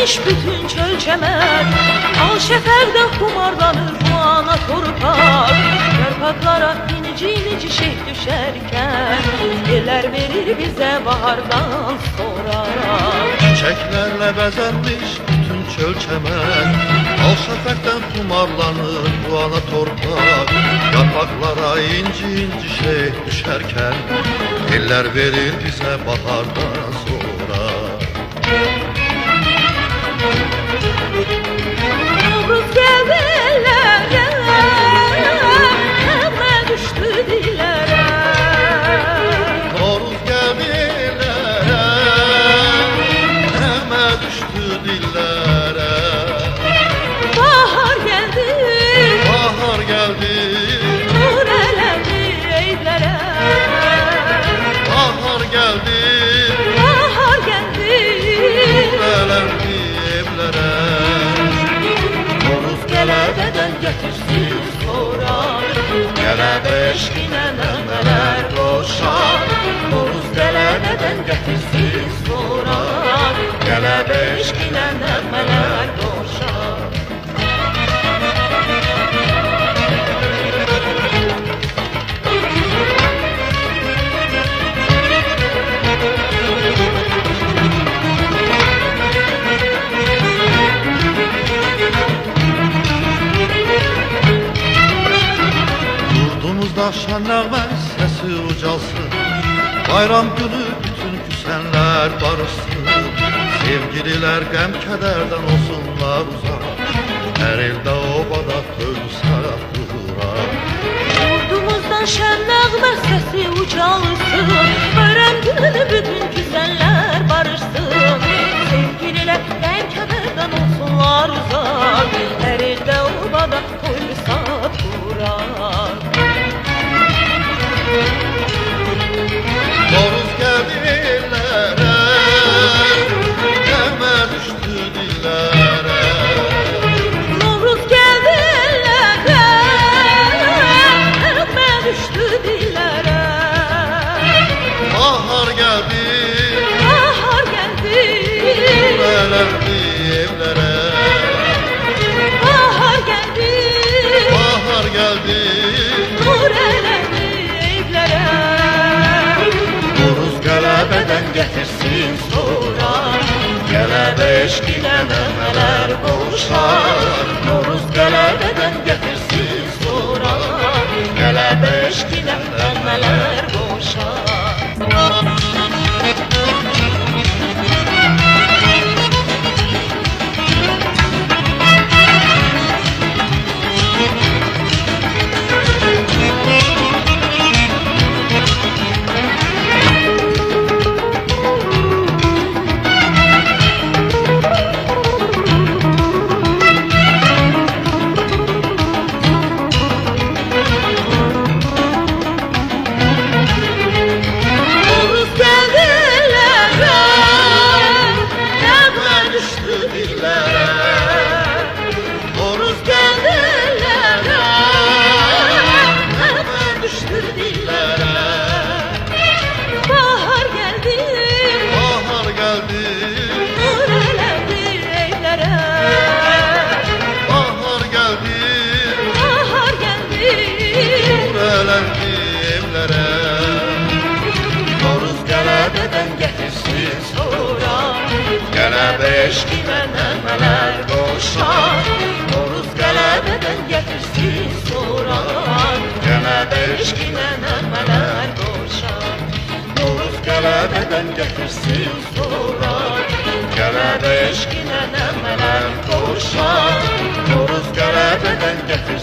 gelmiş bütün çöl çemen. Al şeferde humarlanır bu ana torpak. Yarpaklara inici inici şey düşerken eller verir bize bahardan sonra. Çiçeklerle bezenmiş bütün çöl çemen. Al şefekten kumarlanır bu ana torpak. Yapraklara inci inci şey düşerken eller verir bize bahardan sonra. Novruz geldi ellere, hemen düştü dillere. Novruz geldi ellere, hemen düştü dillere. Bahar geldi, Bahar geldi, nur elendi evlere. bahar geldi, Bahar geldi, elendi evlere. Novruz gelebeden getirsin sonra. Gelebe eşkine nemeler boşar. Novruz gelebeden getirsin sonra. Gelebe eşkine nemeler boşar. Yurdumuzda şen nəğmə sesi ucalsın. Bayram günü bütün küsenler barışsın. Sevgililer gəm kədərdən olsunlar uzaq. Hər ildə obada tövsət durar. Yurdumuzdan şen nəğmə sesi ucalsın. Bayram günü bütün güzeller barışsın. Sevgililer gəm kədərdən olsunlar uzak. Her ilde obada tövsət durar. Novruz gəldi ellərə, qəmə düşdü dillərə. Novruz geldi ellere, hemen düştü dillere. Bahar gəldi, Bahar geldi, eləndi evlərə. bahar geldi, Bahar gəldi, nur elendi evlere. Novruz qələbədən gətirsin sonra. Gelebe eşkine nemeler boşar. Novruz gelebeden getirsin sonra. Gelebe eşkine nemeler boşar. Novruz geldi ellere, hemen düştü dillere. Novruz geldi ellere, hemen düştü dillere. Bahar geldi, Bahar gəldi, nur elendi evlere. bahar gəldi, Bahar geldi, eləndi evlərə. Novruz gelebeden getirsin sonra. Gelebe eşkine nemeler boşar. Novruz gelebeden getirsin sonra. Gelebe eşkine nemeler boşar. Novruz gelebeden getirsin sonra. Gelebe eşkine nemeler boşar. Novruz gelebeden getirsin